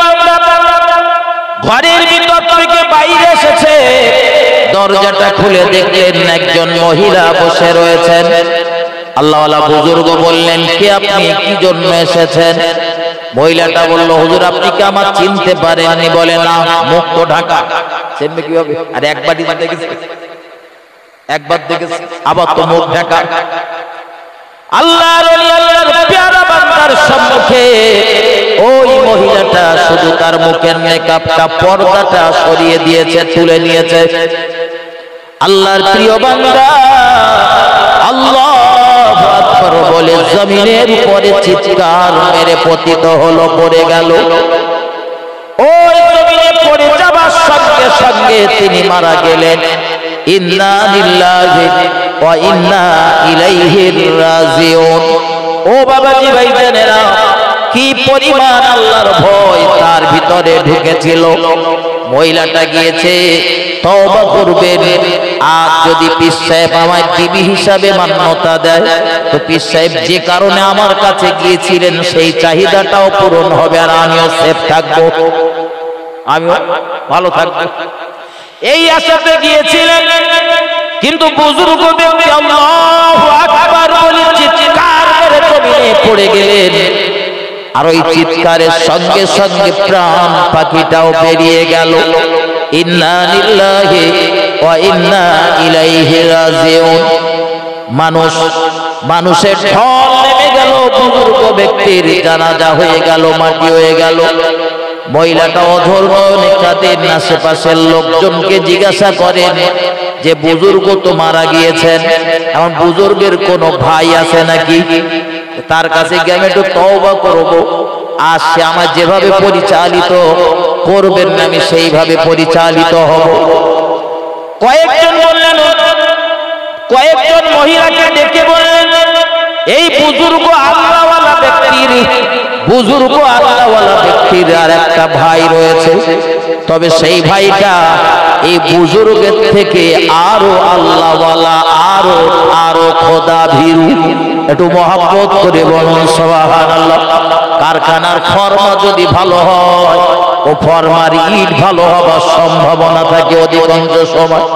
বান্দা ঘরের ভিতর থেকে বাইরে এসেছে, দরজাটা খুলে দেখলেন একজন মহিলা বসে রয়েছেন। আল্লাহওয়ালা বুজুর্গ বললেন, কে আপনি, কি জন্য এসেছেন? মহিলাটা বলল, হুজুর আপনি কি আমার চিনতে পারেননি? বলে, না, মুখ তো ঢাকা। চিনবে কিভাবে? আর একবার দেখেছে, একবার দেখেছে, আবার তো মুখ ঢাকা। আল্লাহর ওলি আল্লাহর পেয়ারা বান্দার সম্মুখে ওই মহিলাটা শুধু তার মুখের নেকাবটা, পর্দাটা সরিয়ে দিয়েছে, তুলে নিয়েছে। আল্লাহর প্রিয় বান্দা আল্লাহু আকবার বলে জমিনের উপরে চিৎকার মেরে পতিত হলো, পড়ে গেল। ওই জমিনে পড়ে যাবার সঙ্গে সঙ্গে তিনি মারা গেলেন। ইন্না লিল্লাহি ওয়া ইন্না ইলাইহি রাজিউন। ও বাবাজি ভাইজানেরা, কি পরিমাণ আল্লাহর ভয় তার ভিতরে ঢুকেছিল। মহিলাটা গিয়েছে তওবা করবেন। আর যদি পীর সাহেব আমায় বিবি হিসাবে মান্যতা দেয়, তো পীর সাহেব যে কারণে আমার কাছে গিয়েছিলেন সেই চাহিদাটাও পূরণ হবে, আর আমিও সেফ থাকবো, আমিও ভালো থাকবো, এই আশাতে গিয়েছিলেন। কিন্তু বুজুর্গ ব্যক্তি আল্লাহু আকবার বলে চিৎকার করে জমিনে পড়ে গেলেন। আর ওই চিৎকারের সঙ্গে সঙ্গে প্রাণ পাখিটাও বেরিয়ে গেল। ইন্না লিল্লাহি ওয়া ইন্না ইলাইহি রাজিউন। মানুষের ঢল নেমে গেল, বুজুর্গ ব্যক্তির জানাজা হয়ে গেল, মাটি হয়ে গেল। মহিলাটা অধর্ম নিকাতের আশেপাশের লোকজনকে জিজ্ঞাসা করেন যে বুজুর্গ তো মারা গিয়েছেন, এখন বুজুর্গের কোনো ভাই আছে নাকি? তার কাছে গিয়ে আমি একটু তওবা করবো, আর সে আমার যেভাবে পরিচালিত করবেন আমি সেইভাবে পরিচালিত হব। কয়েকজন বললেন, কয়েকজন মহিলাকে ডেকে বললেন, এই বুজুর্গ আল্লাহওয়ালা ব্যক্তির, বুজুর্গ আল্লাহওয়ালা ব্যক্তির আর একটা ভাই রয়েছে, তবে সেই ভাইটা এই বুজুর্গের থেকে আরো আল্লাহওয়ালা, আরো আরো খোদা ভীরু। একটু মহব্বত করে বলুন সুবহানাল্লাহ। কারখানার ফর্মা যদি ভালো হয়, ও ফর্মার ইট ভালো হবার সম্ভাবনা থাকে অধিকাংশ সময়।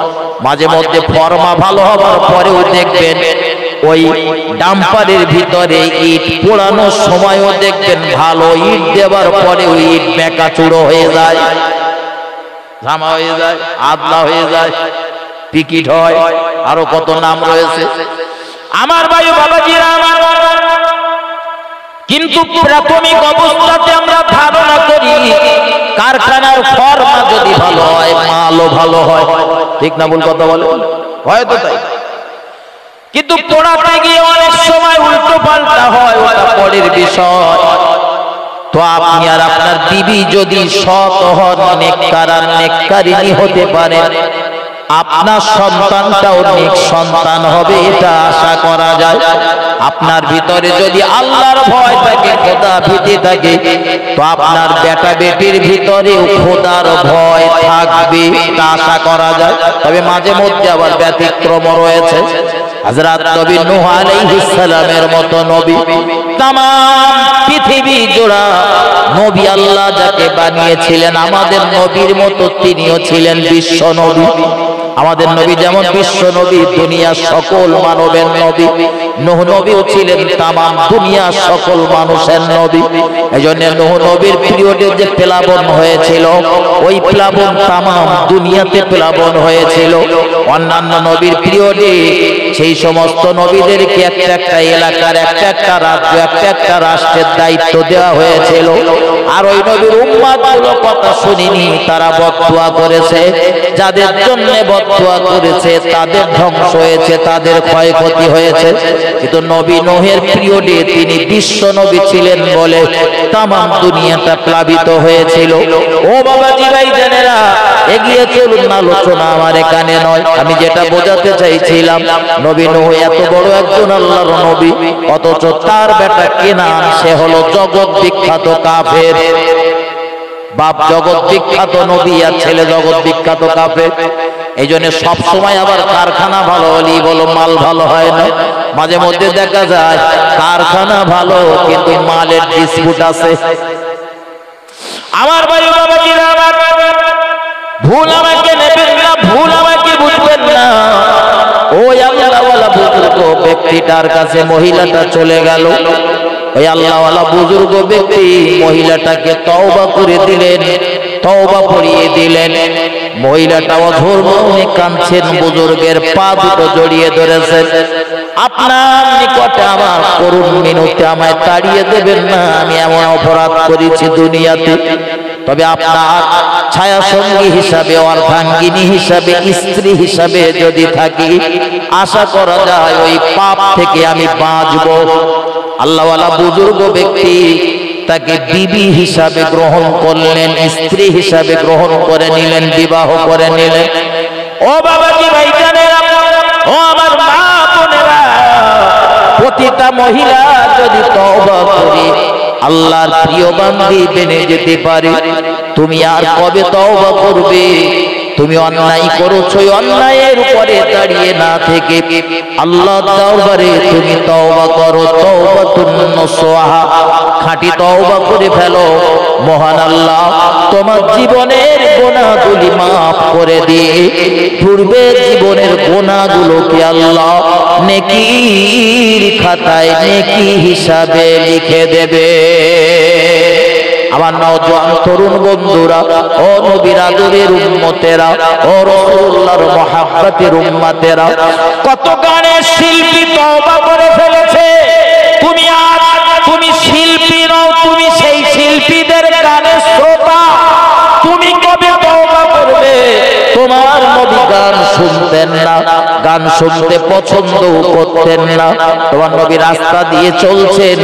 মাঝে মধ্যে ফর্মা ভালো হবার পরেও দেখবেন ওই ডাম্পারের ভিতরে ইট পোড়ানোর সময়ও দেখবেন ভালো ইট দেওয়ার পরেও ইট বেঁকাচুরো হয়ে যায়, ঝামা হয়ে যায়, আদলা হয়ে যায়, পিকিট হয়, আরো কত নাম রয়েছে আমার ভাই বাবাজিরা। কিন্তু প্রাথমিক অবস্থাতে আমরা ধারণা করি কারখানার ফর্মা যদি ভালো হয়, মালও ভালো হয়, ঠিক না? ভুল কথা বলে হয়তো তাই, কিন্তু পোড়াতে গিয়ে অনেক সময় উল্টো পাল্টা হয়, ওটা পরের বিষয়। তো আপনি আর আপনার বিবি যদি সৎ হন, নেককার আর নেককারিনী হতে পারেন, আপনার সন্তানটাও নেক সন্তান হবে, এটা আশা করা যায়। আপনার ভিতরে যদি আল্লাহর ভয় থাকে, খোদা ভীতি থাকে, তো আপনার বেটা বেটির ভিতরেও খোদার ভয় থাকবে, এটা আশা করা যায়। তবে মাঝে মধ্যে আবার ব্যতিক্রম রয়েছে। হযরত নবী নূহ আলাইহিস সালামের মতো নবী, তাম পৃথিবী জোড়া নবী আল্লাহ যাকে বানিয়েছিলেন, আমাদের নবীর মতো তিনিও ছিলেন বিশ্ব নবী। আমাদের নবী যেমন বিশ্ব নবী, দুনিয়ার সকল মানবের নবী, নূহ নবীও ছিলেন তামাম দুনিয়ার সকল মানুষের নবী। এজন্য নূহ নবীর পিরিয়ডে যে প্লাবন হয়েছিল, ওই প্লাবন তামাম দুনিয়াতে প্লাবন হয়েছিল। অন্যান্য নবীর পিরিয়ডে সেই সমস্ত নবীদেরকে একটা একটা এলাকার, একটা একটা রাজ্য, একটা একটা রাষ্ট্রের দায়িত্ব দেওয়া হয়েছিল। আর ওই নবীর উম্মতগুলো কথা শুনিনি, তারা বদদুয়া করেছে। যাদের জন্য বদদুয়া করেছে তাদের ধ্বংস হয়েছে, তাদের ক্ষয়ক্ষতি হয়েছে। কিন্তু নবী নূহের পিরিয়ডে তিনি বিশ্ব নবী ছিলেন বলে তামাম দুনিয়াটা প্লাবিত হয়েছিল। ও বাবাজি ভাইজানেরা, এগিয়ে চলুন, আলোচনা আমার এখানে নয়। আমি যেটা বোঝাতে চাইছিলাম, নবী নূহ এত বড় একজন আল্লাহর নবী, অথচ তার বেটা কেনান সে হলো জগৎ বিখ্যাত কাফের। বাপ জগৎ বিখ্যাত নবী আর ছেলে জগৎ বিখ্যাত কাফের। এই জন্য সবসময় আবার কারখানা ভালো হলেই বলো মাল ভালো হয় না। মাঝে মধ্যে দেখা যায় কারখানা ভালো কিন্তু মালের ডিসপুট আছে। আমার ভাই বাবাজিরা আমার, ভুল আমাকে নেবেন না, ভুল আমাকে বুঝবেন না। ওই আল্লাহওয়ালা বুজুর্গ ব্যক্তিটার কাছে মহিলাটা চলে গেল। ওই আল্লাহওয়ালা বুজুর্গ ব্যক্তি মহিলাটাকে তওবা করে দিলেন, তওবা পড়িয়ে দিলেন। মহিলাটা অঝোর মনে কাঁদছেন, বুজুর্গের পা দুটো জড়িয়ে ধরেছেন। আপনার নিকটে আমার করুণ মিনতি, আমায় তাড়িয়ে দেবেন না, আমি এমন অপরাধ করেছি দুনিয়াতে। তবে আপনার ছায়া সঙ্গী হিসাবে, অর্ধাঙ্গিনী হিসাবে, স্ত্রী হিসাবে যদি থাকি, আশা করা যায় ওই পাপ থেকে আমি বাঁচব। আল্লাহওয়ালা বুজুর্গ ব্যক্তি তাকে বিবি হিসাবে গ্রহণ করলেন, স্ত্রী হিসাবে গ্রহণ করে নিলেন, বিবাহ করে নিলেন। ও বাবাজি ভাইজানেরা, ও আমার মা বোনেরা, প্রতিটা মহিলা যদি তওবা করে আল্লাহর প্রিয় বান্দি বেনে যেতে পারে, তুমি আর কবে তওবা করবে? তুমি অন্যায় করেছো, অন্যায়ের উপরে দাঁড়িয়ে না থেকে আল্লাহর দরবারে তুমি তওবা করো, তওবাতুন নসুহা, খাঁটি তওবা করে ফেলো। মহান আল্লাহ তোমার জীবনের গুনাহগুলি মাফ করে দিয়ে পূর্বের জীবনের গুনাহগুলোকে আল্লাহ নেকির খাতায় নেকি হিসাবে লিখে দেবে। আমার নওজোয়ান তরুণ বন্ধুরা, ও নবীর আদরের উম্মতেরা, ও রাসূলুল্লাহর মুহাব্বতের উম্মতেরা, কত গানের শিল্পী তওবা করে ফেলেছে। তুমি শিল্পী নও, তুমি সেই শিল্পীদের গানের শ্রোতা। তুমি কবে তওবা করবে? তোমার নবী গান শুনতেন না, গান শুনতে পছন্দ করতেন না। তোমার নবী রাস্তা দিয়ে চলছেন,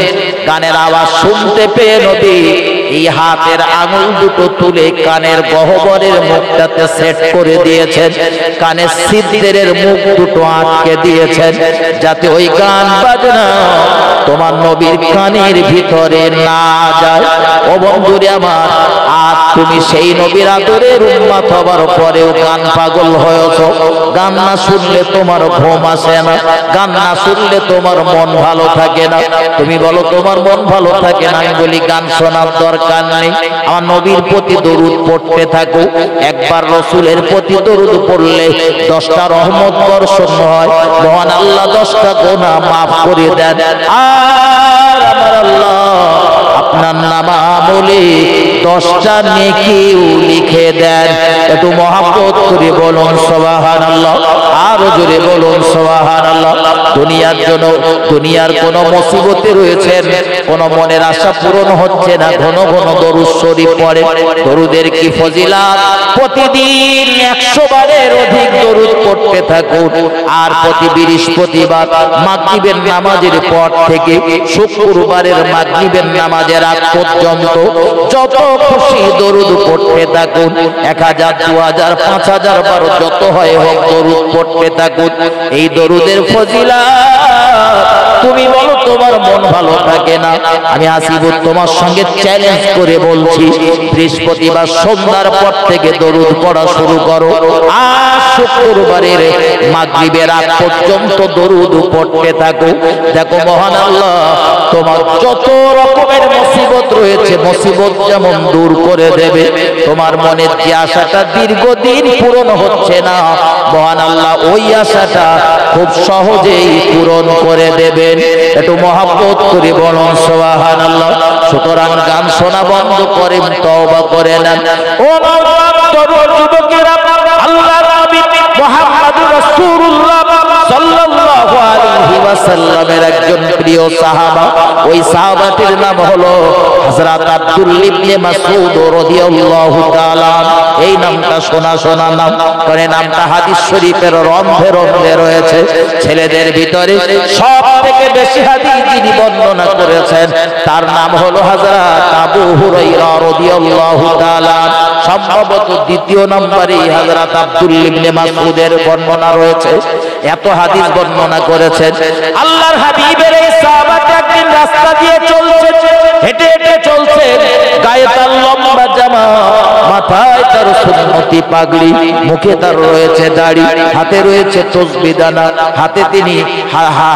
গানের আওয়াজ শুনতে পেয়ে নবী এই হাতের আঙুল দুটো তুলে কানের গহ্বরের মুখটাতে সেট করে দিয়েছেন, কানের ছিদ্রের মুখ দুটো আটকে দিয়েছেন, যাতে ওই গান বাজনা তোমার নবীর কানের ভিতরে না যায়। ও বন্ধুরে আমার, আর তুমি সেই নবীর আদরের উম্মত হবার পরেও গান পাগল হয়েছো। গান না শুনলে তোমার ঘুম আসে না, গান না শুনলে তোমার মন ভালো থাকে না। তুমি বলো তোমার মন ভালো থাকে না, আমি বলি গান শোনার দরকার নেই। আমার নবীর প্রতি দরুদ পড়তে থাকো। একবার রাসূলের প্রতি দরুদ পড়লে 10টা রহমত বর্ষণ হয়, মহান আল্লাহ 10টা গুনাহ মাফ করে দেন। আর আমার আল্লাহ আপনার নাম আমলে 10টা নেকিও লিখে দেন। একটু মহব্বত করে বলুন সুবহানাল্লাহ, আরো জোরে বলুন সুবহানাল্লাহ। দুনিয়ার জন্য, দুনিয়ার কোন মুসিবতে রয়েছেন, কোন মনের আশা পূরণ হচ্ছে না, ঘন ঘন দরুদ শরীফ পড়ে। দরুদের কি ফজিলাত! প্রতিদিন 100 বারের অধিক দরুদ পড়তে থাকুন। আর প্রতি বৃহস্পতিবার মাগরিবের নামাজের পর থেকে শুক্রবারের মাগরিবের নামাজের আগ পর্যন্ত যত খুশি দরুদ পড়তে থাকুন। 1000, 2000, 5000 বার যত হয় হোক দরুদ পড়তে থাকুন। এই দরুদের ফজিলাত তুমি বলো তোমার মন ভালো থাকে না। আমি আসিবুর তোমার সঙ্গে চ্যালেঞ্জ করে বলছি, বৃহস্পতিবার সন্ধ্যার পর থেকে দরুদ পড়া শুরু করো, আর শুক্রবারের মাগরিবের আগ পর্যন্ত দরুদ পড়তে থাকো। দেখো মহান আল্লাহ তোমার যত রকমের মুসিবত রয়েছে, মুসিবত যেমন দূর করে দেবে। তোমার মনের যে আশাটা দীর্ঘদিন পূরণ হচ্ছে না, মহান আল্লাহ ওই আশাটা খুব সহজেই পূরণ করে দেবেন। একটু মহব্বত করে বলুন সুবহানাল্লাহ। সুতরাং গান শোনা বন্ধ করে তওবা করে নেন। ও তরুণ যুবকেরা, আল্লাহর নবী মুহাম্মদুর রাসূলুল্লাহ সাল্লাল্লাহু আলাইহি ওয়াসাল্লামের একজন প্রিয় সাহাবা, ওই সাহাবাটির নাম হলো হযরত আব্দুল্লাহ ইবনে মাসউদ রাদিয়াল্লাহু তাআলা। এই নামটা শোনা নাম করে, নামটা হাদিস শরীফের রন্ধে রন্ধে রয়েছে। ছেলেদের ভিতরে সবথেকে বেশি হাদিস যিনি বর্ণনা করেছেন তার নাম হলো হযরত আবু হুরায়রা রাদিয়াল্লাহু তাআলা। সম্ভবত দ্বিতীয় নম্বরে হযরত আব্দুল্লাহ ইবনে মাসউদের বর্ণনা রয়েছে। এত হাদিস বর্ণনা করেছেন। আল্লাহর হাবিবের এই সাহাবাটা একদিন রাস্তা দিয়ে চলছে, হেঁটে হেঁটে চলছেন, গায়ে তার লম্বা জামা, মাথায় তার সুন্নতি পাগড়ি, মুখে তার রয়েছে দাড়ি, হাতে রয়েছে তসবিহ দানা, হাতে তিনি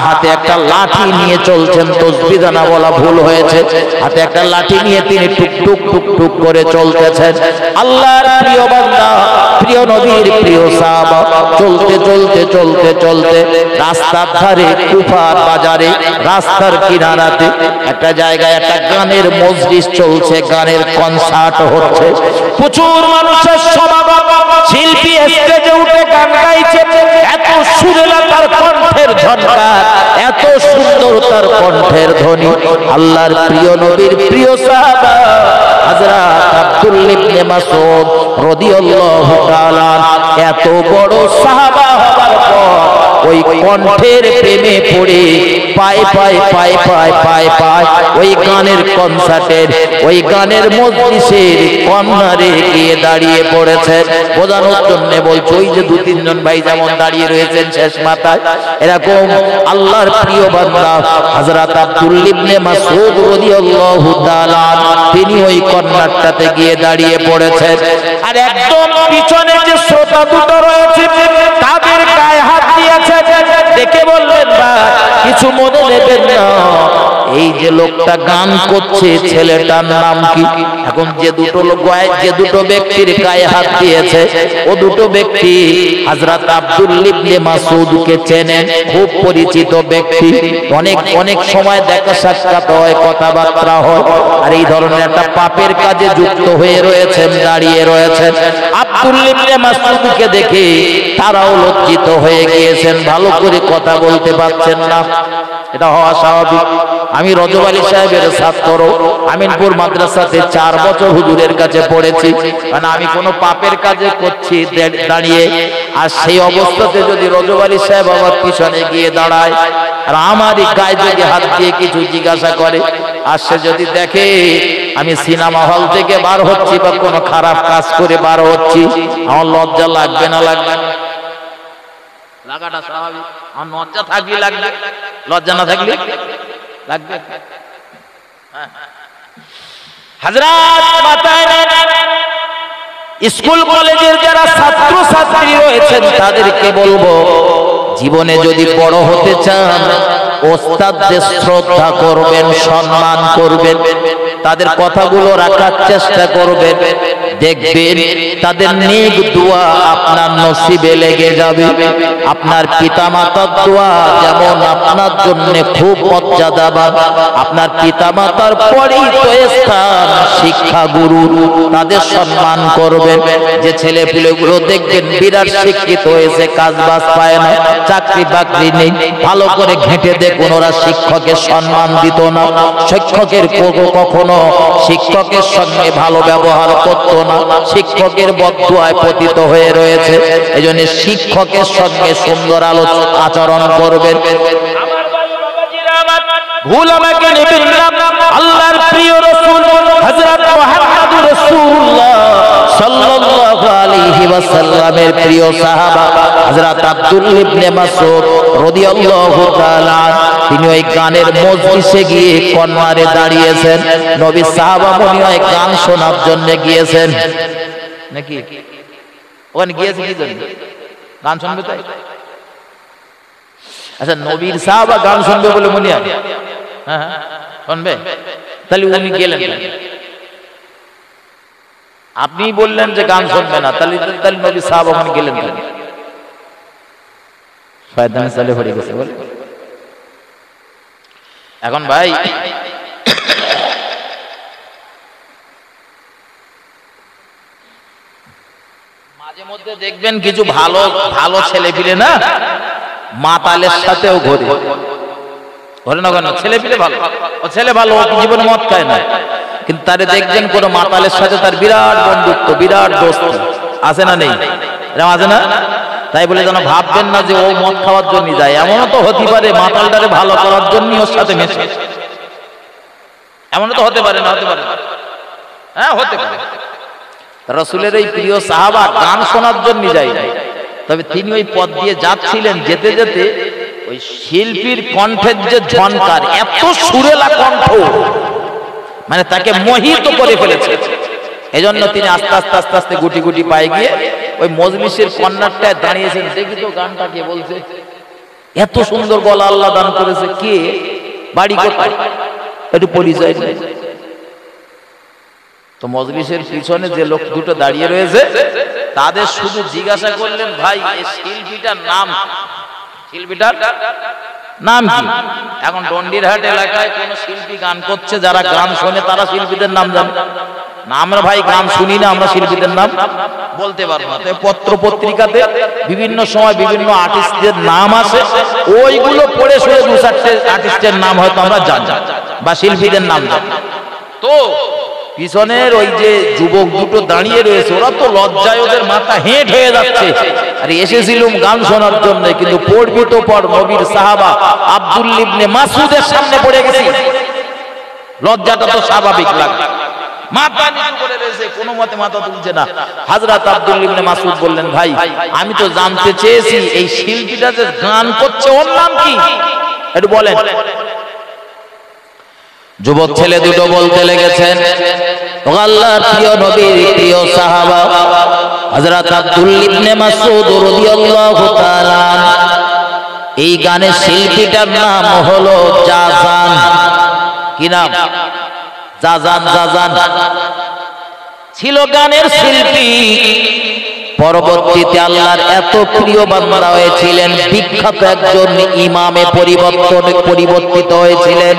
হাতে একটা লাঠি নিয়ে চলছেন। তসবিহ দানা বলা ভুল হয়েছে, হাতে একটা লাঠি নিয়ে তিনি টুক টুক টুক টুক করে চলতেছেন। আল্লাহর প্রিয় বান্দা, প্রিয় নবীর প্রিয় সাহাবা চলতে চলতে চলতে চলতে রাস্তার ধারে কুফার বাজারে রাস্তার কিনারাতে একটা জায়গায় একটা গানের মজলিস চলছে, গানের কনসার্ট হচ্ছে, প্রচুর মানুষের সমাগম, শিল্পী স্টেজে উঠে গান গাইছে। এত সুরেলা তার কণ্ঠের ঝনকার, এত সুন্দর তার কণ্ঠের ধ্বনি। আল্লাহর প্রিয় নবীর প্রিয় সাহাবা হযরত আব্দুল্লাহ ইবনে মাসউদ রাদিয়াল্লাহু তাআলা এত বড় সাহাবা হবার পর ওই কণ্ঠের প্রেমে পড়ে পায় পায় পায় পায় পায় পায় ওই গানের কনসার্টের, ওই গানের মজলিসের কর্নারে গিয়ে দাঁড়িয়ে পড়েছেন। বোঝানোর জন্য বলছি, ওই যে 2-3 জন ভাই যেমন দাঁড়িয়ে রয়েছেন শেষ মাথায়, এরকম আল্লাহর প্রিয় বান্দা হযরত আব্দুল্লাহ ইবনে মাসউদ রাদিয়াল্লাহু তাআলা তিনি ওই কর্নারটাতে গিয়ে দাঁড়িয়ে পড়েছেন। আর একদম পিছনে যে শ্রোতা দুটো রয়েছে তাদের গায়ে হাত দিয়েছে, দেখে বললেন না কিছু মনে নেবেন না, এই যে লোকটা গান করছে ছেলেটার নাম কি? এখন যে দুটো লোক, যে দুটো ব্যক্তির গায়ে হাত দিয়েছে ও দুটো ব্যক্তি হযরত আব্দুল্লাহ ইবনে মাসউদকে চেনেন, খুব পরিচিত ব্যক্তি, অনেক অনেক সময় দেখা সাক্ষাৎ হয়, কথাবার্তা হয়। আর এই ধরনের একটা পাপের কাজে যুক্ত হয়ে রয়েছেন, দাঁড়িয়ে রয়েছেন। আব্দুল্লাহ ইবনে মাসউদকে দেখে তারাও লজ্জিত হয়ে গিয়েছেন, ভালো করে কথা বলতে পারছেন না। এটা হওয়া স্বাভাবিক। আমি রজব আলী সাহেবের ছাত্র, আমিনপুর মাদ্রাসাতে 4 বছর হুজুরের কাছে পড়েছি। মানে আমি কোনো পাপের কাজে করছি দাঁড়িয়ে, আর সেই অবস্থাতে যদি রজব আলী সাহেব আমার পিছনে গিয়ে দাঁড়ায় আর আমারই গায়ে যদি হাত দিয়ে কিছু জিজ্ঞাসা করে, আর সে যদি দেখে আমি সিনেমা হল থেকে বার হচ্ছি বা কোনো খারাপ কাজ করে বার হচ্ছি, আমার লজ্জা লাগবে না? লাগবে না? লাগাটা স্বাভাবিক। আমার লজ্জা থাকলে লাগবে, লজ্জা না থাকলে লাগবে। হযরত মাতায় স্কুল কলেজের যারা ছাত্র ছাত্রী রয়েছেন তাদেরকে বলবো, জীবনে যদি বড় হতে চান ওস্তাদদের শ্রদ্ধা করবেন, সম্মান করবেন, তাদের কথাগুলো রাখার চেষ্টা করবেন। দেখবেন তাদের নেক দোয়া আপনার নসিবে লেগে যাবে। আপনার পিতামাতার দোয়া যেমন আপনার জন্য খুব মর্যাদাবান, আপনার পিতামাতার পরেই তো স্থান শিক্ষা গুরু, তাদের সম্মান করবেন। যে ছেলে পুলেগুলো দেখবেন বিরাট শিক্ষিত হয়েছে, কাজ বাজ পায় না, চাকরি বাকরি নেই, ভালো করে ঘেঁটে দেখুন ওরা শিক্ষকের সম্মান দিত না, শিক্ষকের কখনো শিক্ষকের সঙ্গে ভালো ব্যবহার করত না, শিক্ষকের বদদুয়ায় পতিত হয়ে রয়েছে। এজন্য শিক্ষকের সঙ্গে সুন্দর আচরণ করবেন। ভুল আমাকে নেবেন না, আল্লাহর প্রিয় রাসূল হযরত মুহাম্মদুর রাসূলুল্লাহ সাল্লাল্লাহু আলাইহি ওয়াসাল্লামের প্রিয় সাহাবা হযরত আব্দুল্লাহ ইবনে মাসউদ রাদিয়াল্লাহু তাআলা তিনি ওই গানের মজলিসে গিয়ে কর্নারে দাঁড়িয়েছেন। নবী সাহাবা মনে হয় গান শোনার জন্য গিয়েছেন নাকি? ওখানে গিয়েছে কি জন্য? গান শুনবে তাই? আচ্ছা, নবীর সাহাবা গান শুনবে বলে মনে হয়? হ্যাঁ শুনবে, তাহলে উনি গেলেন। আপনি বললেন যে গান শুনবে না, তাহলে নবী সাহাবা ওখানে গেলেন কেন? শয়তানে চালে পড়ে গেছে বলে। এখন ভাই মাঝে মধ্যে দেখবেন কিছু ভালো ভালো ছেলে পিলে না মাতালের সাথেও ঘোরে, ঘরে না কেন? ছেলে পিলে ভালো, ও ছেলে ভালো, ও জীবনে মদ খায় না, কিন্তু তারে দেখবেন কোন মাতালের সাথে তার বিরাট বন্ধুত্ব, বিরাট দোস্ত আছে না? নেই? এরকম আছে না? তাই বলে যেন ভাববেন না যে ও মদ খাওয়ার জন্য যায়, এমনও তো হতে পারে মাতালটারে ভালো করার জন্য ওর সাথে মেশে, এমনও তো হতে পারে না? হতে পারে, হ্যাঁ হতে পারে। রাসূলের এই প্রিয় সাহাবা গান শোনার জন্য যায়, তবে তিনি ওই পথ দিয়ে যাচ্ছিলেন, যেতে যেতে ওই শিল্পীর কণ্ঠের যে ঝনকার, এত সুরেলা কণ্ঠ, মানে তাকে মোহিত করে ফেলেছে। এজন্য তিনি আস্তে আস্তে আস্তে আস্তে গুটি গুটি পায়ে গিয়ে ওই মজলিসের কর্নারটায় দাঁড়িয়েছেন। দেখি তো গানটা কে বলছে, এত সুন্দর গলা আল্লাহ দান করেছে, কে, বাড়ি কোথায়, একটু পরিচয় নেই। তো মজলিসের পিছনে যে লোক দুটো দাঁড়িয়ে রয়েছে তাদের শুধু জিজ্ঞাসা করলেন, ভাই এই শিল্পীটার নাম, শিল্পীটার নাম কি? এখন ডন্ডিরহাট এলাকায় কোন শিল্পী গান করছে, যারা গান শোনে তারা শিল্পীদের নাম জানে না। আমরা ভাই গান শুনি না, আমরা শিল্পীদের নাম বলতে পারবো না। পত্র পত্রিকাতে বিভিন্ন সময় বিভিন্ন আর্টিস্টদের নাম আসে, ওইগুলো পড়ে শুনে দু চারটে আর্টিস্টের নাম হয়তো আমরা জানি বা শিল্পীদের নাম জানি। তো পিছনের ওই যে যুবক দুটো দাঁড়িয়ে রয়েছে, ওরা তো লজ্জায় ওদের মাথা হেঁট হয়ে যাচ্ছে। আর এসেছিলাম গান শোনার জন্য, কিন্তু পড়বি তো পড়, নবীর সাহাবা আব্দুল্লাহ ইবনে মাসউদের সামনে পড়ে গেছি, লজ্জাটা তো স্বাভাবিক লাগে। মাথা নিচু করে রয়েছে, কোনো মতে মাথা তুলছে না। হযরত আব্দুল্লাহ ইবনে মাসউদ বললেন, ভাই আমি তো জানতে চেয়েছি এই শিল্পীটা যে গান করছে ওর নাম কি, একটু বলেন। যুবক ছেলে দুটো বলতে লেগেছেন, ও আল্লাহর প্রিয় নবীর প্রিয় সাহাবা হযরত আব্দুল্লাহ ইবনে মাসউদ রাদিয়াল্লাহু তাআলা, এই গানের শিল্পীটার নাম হলো জাজান। কি নাম? জাজান। জাজান ছিল গানের শিল্পী। পরবর্তীতে আল্লাহর এত প্রিয় বান্দা হয়েছিলেন, বিখ্যাত একজন ইমামে পরিবর্তিত হয়েছিলেন।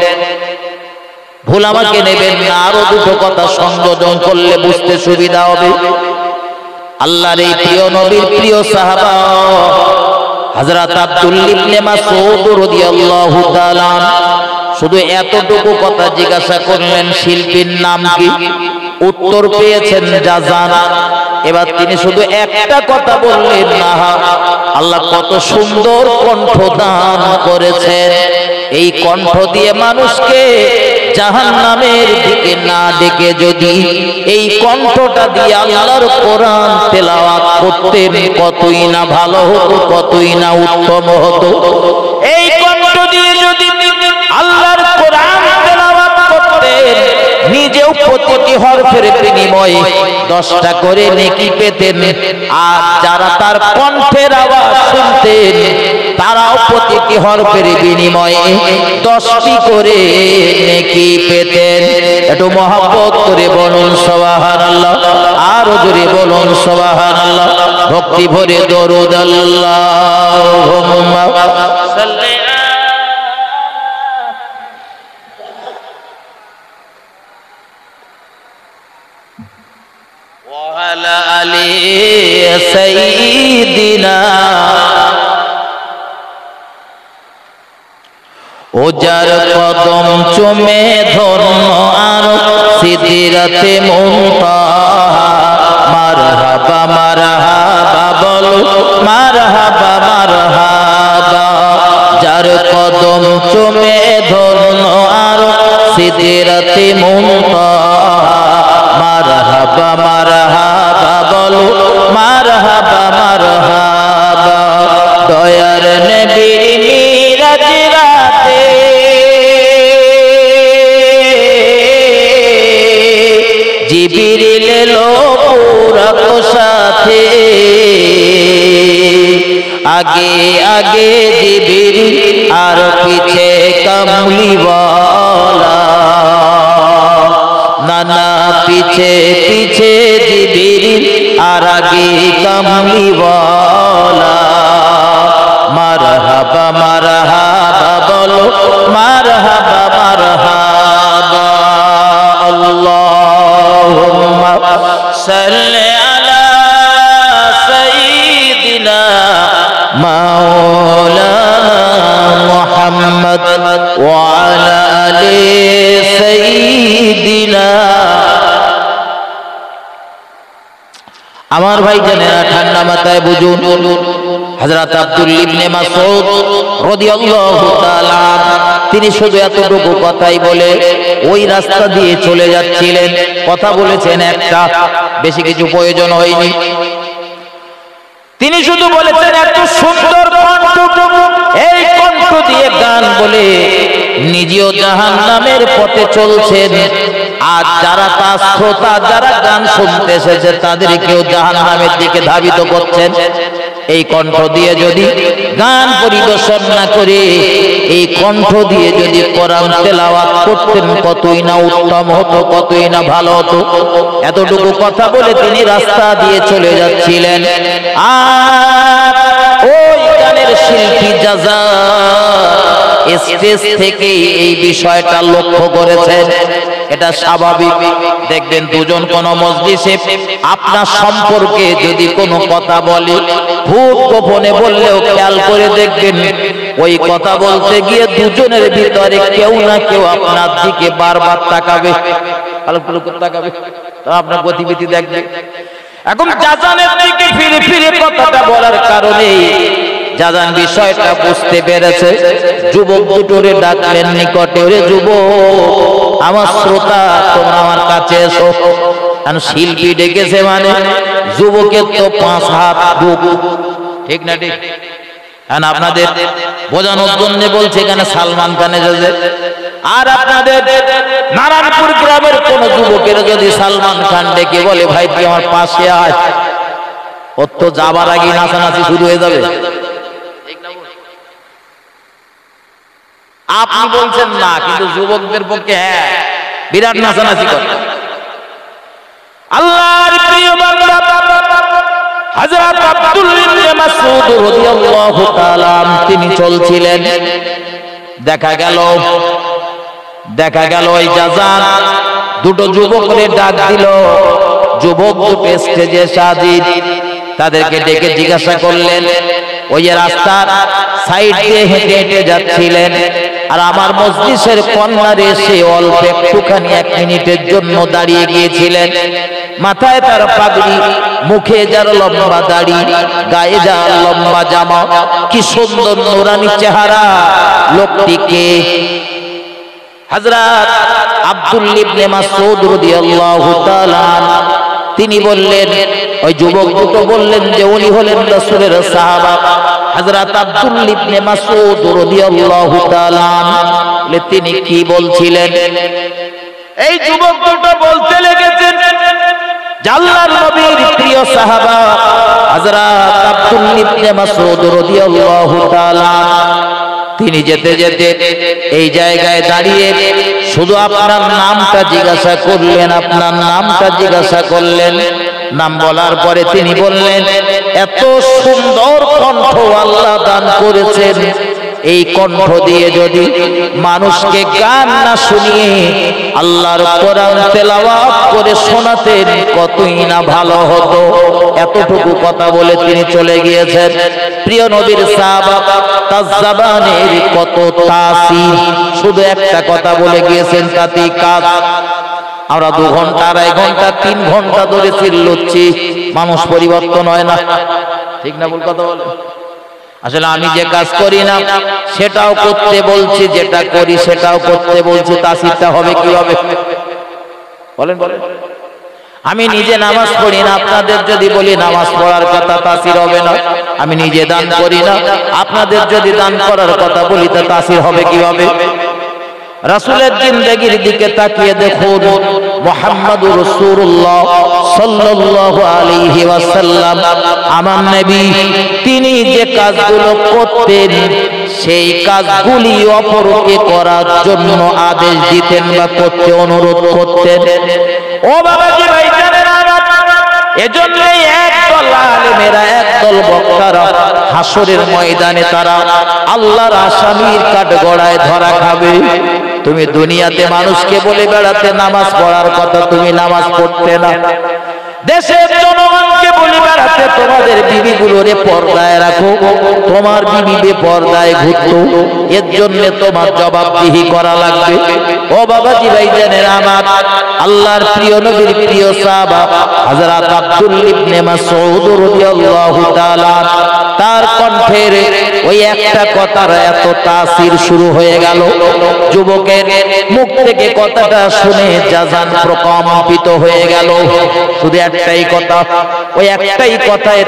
ভুল আমাকে নেবেন না, আরো দুটো কথা সংযোজন করলে বুঝতে সুবিধা হবে। আল্লাহর এই প্রিয় নবীর প্রিয় সাহাবা হযরত আব্দুল্লাহ ইবনে মাসউদ রাদিয়াল্লাহু তাআলা শুধু এতটুকু কথা জিজ্ঞাসা করলেন, শিল্পীর নাম কি? উত্তর পেয়েছেন জাজান। এবার তিনি শুধু একটা কথা বললেন, না, আল্লাহ কত সুন্দর কণ্ঠ দান করেছেন, এই কণ্ঠ দিয়ে মানুষকে জাহান্নামের দিকে না ডেকে যদি এই কণ্ঠটা দিয়ে আল্লাহর কোরআন তেলাওয়াত করতেন, কতই না ভালো হতো, কতই না উত্তম হতো। এই কণ্ঠ দিয়ে যদি আল্লাহর কোরআন তেলাওয়াত করতেন, নিজেও প্রতিটি হরফের বিনিময়ে 10টা করে নেকি পেতেন, আর যারা তার কণ্ঠের আওয়াজ শুনতেন তারাও প্রতিটি হরফের বিনিময়ে 10টি করে নেকি পেতেন। একটু মহব্বত করে বলুন সুবহানাল্লাহ, আরো জোরে বলুন সুবহানাল্লাহ, ভক্তি ভরে দরুদ আল্লাহুম্মা সাল্লি ওয়ালা আলি সাইয়্যিদিনা। ও যার কদম চুমে ধন্য আর সিদরাতে মুনতাহা, মারহাবা মারহাবা বলো, মারহাবা মারহাবা। যার কদম চুমে ধন্য আর সিদরাতে মুনতাহা, মারহাবা মারহাবা বলো, মারহাবা মারহাবা। দয়ার নবীর মিরাজ রাতে জিবরিল এলো পুরাক সাথে, আগে আগে জিবরিল আর পিছে কামলিওয়ালা, নানা পিছে পিছে জিবরিল আর আগে কামলিওয়ালা। মারহাবা মারহাবা বলো, মারহাবা মারহাবা। আল্লাহুম্মা সাল্লি আলা সাইয়্যিদিনা মাওলানা মুহাম্মদ ওয়া আলা আলি সাইয়্যিদিনা। আমার ভাই জানেরা, ঠান্ডা মাথায় বুঝুন, হযরত আব্দুল্লাহ ইবনে মাসউদ রাদিয়াল্লাহু তাআলা তিনি শুধু এতটুকু কথাই বলে ওই রাস্তা দিয়ে চলে যাচ্ছিলেন। কথা বলেছেন একটা, বেশি কিছু প্রয়োজন হয়নি। তিনি শুধু বলেছেন, এত সুন্দর কণ্ঠ, এই কণ্ঠ দিয়ে গান বলে নিজেও জাহান্নামের পথে চলছেন, আর যারা তার শ্রোতা, যারা গান শুনতে এসেছে তাদেরকেও জাহান্নামের দিকে ধাবিত করছেন। এই কণ্ঠ দিয়ে যদি গান পরিবেশন না করে এই কণ্ঠ দিয়ে যদি কোরআন তেলাওয়াত করতেন কতই না উত্তম হতো, কতই না ভালো হতো। এতটুকু কথা বলে তিনি রাস্তা দিয়ে চলে যাচ্ছিলেন। আর ওই গানের শিল্পী জাজা স্টেজ থেকে এই বিষয়টা লক্ষ্য করেছেন। এটা স্বাভাবিক। দেখবেন দুজন কোন মজলিসে আপনার সম্পর্কে যদি কোনো কথা বলে, খুব গোপনে বললেও খেয়াল করে দেখবেন ওই কথা বলতে গিয়ে দুজনের ভিতরে কেউ না কেউ আপনার দিকে বারবার তাকাবে, তাকাবে, তো আপনার গতিবিধি দেখবে। এখন জাজানের দিকে ফিরে ফিরে কথাটা বলার কারণে জাজান বিষয়টা বুঝতে পেরেছে। যুবক দুটোরে ডাকলেন নিকটে, ওরে যুবক, আমার শ্রোতা তোমরা আমার কাছে এসো। শিল্পী ডেকেছে মানে যুবকের তো 5 হাত বুক, ঠিক না ঠিক? আপনাদের বোঝানোর জন্য বলছে এখানে সালমান খান এসেছে। আর আপনাদের নারায়ণপুর গ্রামের কোন যুবকের যদি সালমান খান ডেকে বলে ভাই তুই আমার পাশে আয়, ওর তো যাবার আগে নাচানাচি শুরু হয়ে যাবে। আপনি বলছেন না, কিন্তু যুবকদের পক্ষে হ্যাঁ, বিরাট নাচানাচি করে। আল্লাহর প্রিয় বান্দা হযরত আব্দুল্লাহ ইবনে মাসউদ রাদিয়াল্লাহু তাআলা তিনি চলছিলেন। দেখা গেল ওই জাজান দুটো যুবককে ডাক দিল। যুবক দুটো স্টেজে হাজির। তাদেরকে ডেকে জিজ্ঞাসা করলেন, ওই যে রাস্তার সাইড দিয়ে হেঁটে হেঁটে যাচ্ছিলেন, আর আমার মজলিসের কর্নারে এসে অল্প একটুখানি 1 মিনিটের জন্য দাঁড়িয়ে গিয়েছিলেন। মাথায় তার পাগড়ি, মুখে যার লম্বা দাড়ি, গায়ে যার লম্বা জামা, কি সুন্দর নুরানি চেহারা। লোকটিকে হযরত আব্দুল্লাহ ইবনে মাসউদ রাদিয়াল্লাহু তাআলা তিনি বললেন, ওই যুবক দুটো বললেন যে উনি হলেন রাসূলের সাহাবা হযরত আব্দুল্লাহ ইবনে মাসউদ রাদিয়াল্লাহু তাআলা। তিনি কি বলছিলেন? এই যুবক দুটো বলতে লেগেছেন আল্লাহর নবীর প্রিয় সাহাবা হযরত আব্দুল্লাহ ইবনে মাসউদ রাদিয়াল্লাহু তাআলা তিনি যেতে যেতে এই জায়গায় দাঁড়িয়ে শুধু আপনার নামটা জিজ্ঞাসা করলেন, আপনার নামটা জিজ্ঞাসা করলেন। নাম বলার পরে তিনি বললেন, এত সুন্দর কণ্ঠ আল্লাহ দান করেছেন, এই কণ্ঠ দিয়ে যদি মানুষকে গান না শুনিয়ে আল্লাহর কোরআন তেলাওয়াত করে শোনাতেন কতই না ভালো হতো। এতটুকু কথা বলে তিনি চলে গিয়েছেন। প্রিয় নবীর সাহাবা তার জবানের কত তাসির, শুধু একটা কথা বলে গিয়েছেন তাতেই কাজ। আমরা 2 ঘন্টা, 2.5 ঘন্টা, 3 ঘন্টা ধরে চিল্লাচ্ছি, মানুষ পরিবর্তন হয় না, ঠিক না? ভুল কথা বলে। আসলে আমি যে কাজ করি না সেটাও করতে বলছি, যেটা করি সেটাও করতে বলছি, তাসিরটা হবে কিভাবে বলেন? আমি নিজে নামাজ পড়ি না, আপনাদের যদি বলি নামাজ পড়ার কথা, তাসির হবে না। আমি নিজে দান করি না, আপনাদের যদি দান করার কথা বলি তা তাসির হবে কিভাবে? রাসূলের জিন্দেগির দিকে তাকিয়ে দেখুন, মুহাম্মদুর রাসূলুল্লাহ সাল্লাল্লাহু আলাইহি ওয়াসাল্লাম আমার নবী, তিনি যে কাজগুলো করতেন সেই কাজগুলি অপরকে করার জন্য আদেশ দিতেন বা করতে অনুরোধ করতেন। ও বাবাজি ভাইজানেরা, এজন্যই একদল আলেমেরা, একদল বক্তারা হাসরের ময়দানে তারা আল্লাহর আসামির কাঠগড়ায় ধরা খাবে। তুমি দুনিয়াতে মানুষকে বলে বেড়াতে নামাজ পড়ার কথা, তুমি নামাজ পড়তে না। দেশের জনগণকে বলে বেড়াতে তোমাদের বিবিগুলোরে পর্দায় রাখো, তোমার বিবি বেপর্দায় ঘুরতো, এর জন্য তোমার জবাবদিহি করা লাগবে। ও বাবাজি ভাইজানের আমার, আল্লাহর প্রিয় নবীর প্রিয় সাহাবা হযরত আব্দুল্লাহ ইবনে মাসউদ রাদিয়াল্লাহু তাআলা, তার কণ্ঠের ওই একটা কথার এত তাসির শুরু হয়ে গেল। যুবকের মুখ থেকে কথাটা শুনে জাজান প্রকম্পিত হয়ে গেল। শুধু একটাই কথা, ওই একটাই কথায়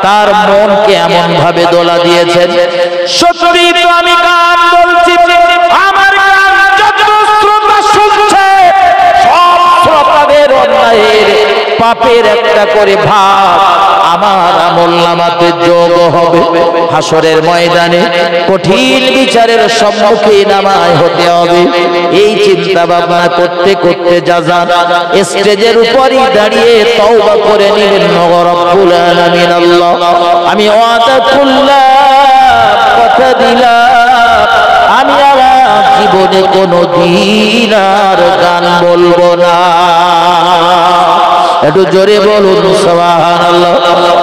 তার মনকে এমন ভাবে দোলা দিয়েছেন। সত্যি তো আমি গান বলছি, আমার গান যত শ্রোতা শুনছে পাপের একটা করে ভাগ আমার আমলনামাতে যোগ হবে। হাসরের ময়দানে কঠিন বিচারের সম্মুখীন আমায় হতে হবে। এই চিন্তা ভাবনা করতে করতে যাজান স্টেজের উপরই দাঁড়িয়ে তওবা করে নিলেন রব্বুল আলামিন আল্লাহ, আমি ওয়াদা করলাম, কথা দিলাম, আমি আমার জীবনে কোনোদিন আর গান বলবো না। একটু জোরে বলুন সুবহানাল্লাহ।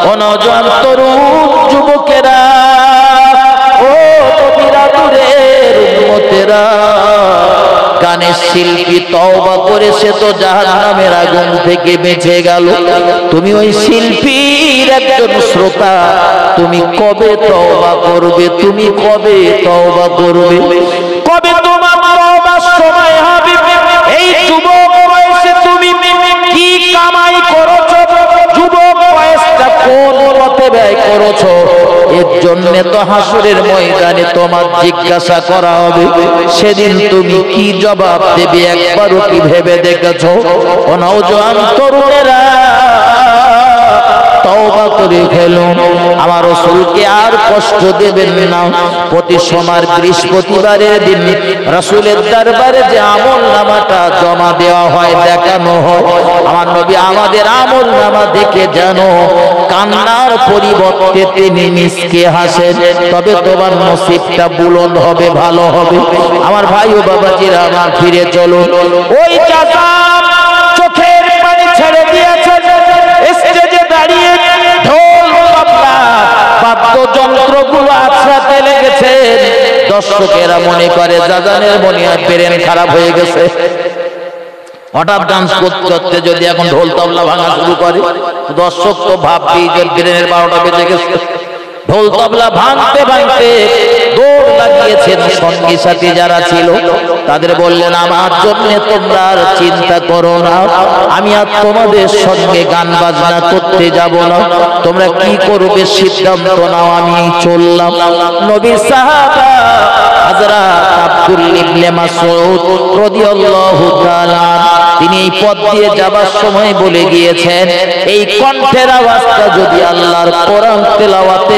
ও নওজোয়ান তরুণ যুবকেরা, ও কবিরা দূরের উম্মতেরা, গানের শিল্পী তওবা করে সে তো জাহান্নামের আগুন থেকে বেঁচে গেল। তুমি ওই শিল্পীর একজন শ্রোতা, তুমি কবে তওবা করবে? তুমি কবে তওবা করবে? কবে তোমার তওবার সময় হবে? এই যুবক বয়সে তুমি কি কামাই করেছো? যুবক বয়সটা কোন পথে ব্যয় করেছো? এর জন্য তো হাসরের ময়দানে তোমার জিজ্ঞাসা করা হবে। সেদিন তুমি কি জবাব দেবে একবারও কি ভেবে দেখেছো? ও নওজোয়ান তরুণেরা, তওবা করে ফেলুন, আমার রাসূলকে আর কষ্ট দেবেন না। প্রতি সোমবার বৃহস্পতিবারের দিন রাসূলের দরবারে যে আমলনামাটা জমা দেওয়া হয়, দেখানো হয়, আমার নবী আমাদের আমলনামা দেখে যেন কান্নার পরিবর্তে তিনি মিসকে হাসেন। তবে তোমার নসিবটা বুলন্দ হবে, ভালো হবে। আমার ভাই ও বাবাজিরা, আমার ফিরে চলুন। ওই চাচা চোখের পানি ছেড়ে দিয়েছে, স্টেজে দাঁড়িয়ে ঢোল তবলা বাদ্যযন্ত্রগুলো আছড়াতে লেগেছেন। দর্শকেরা মনে করে জাজানের মনে হয় ব্রেন খারাপ হয়ে গেছে। হঠাৎ ডান্স করতে করতে যদি এখন ঢোল তবলা ভাঙা শুরু করে, দর্শক তো ভাববে যে ব্রেনের 12টা বেজে গেছে। ঢোল তবলা ভাঙতে ভাঙতে দৌড় লাগিয়েছেন। সঙ্গী সাথী যারা ছিল তাদের বললেন, আমার জন্য তোমরা আর চিন্তা করো না, আমি আর তোমাদের সঙ্গে গান বাজনা করতে যাব না। তোমরা কি করবে সিদ্ধান্ত নাও, আমি চললাম। নবীর সাহাবা হযরত আব্দুল্লাহ ইবনে মাসউদ রাদিয়াল্লাহু তাআলা তিনি এই পথ দিয়ে যাবার সময় বলে গিয়েছেন, এই কণ্ঠের আওয়াজটা যদি আল্লাহর কোরআন তেলাওয়াতে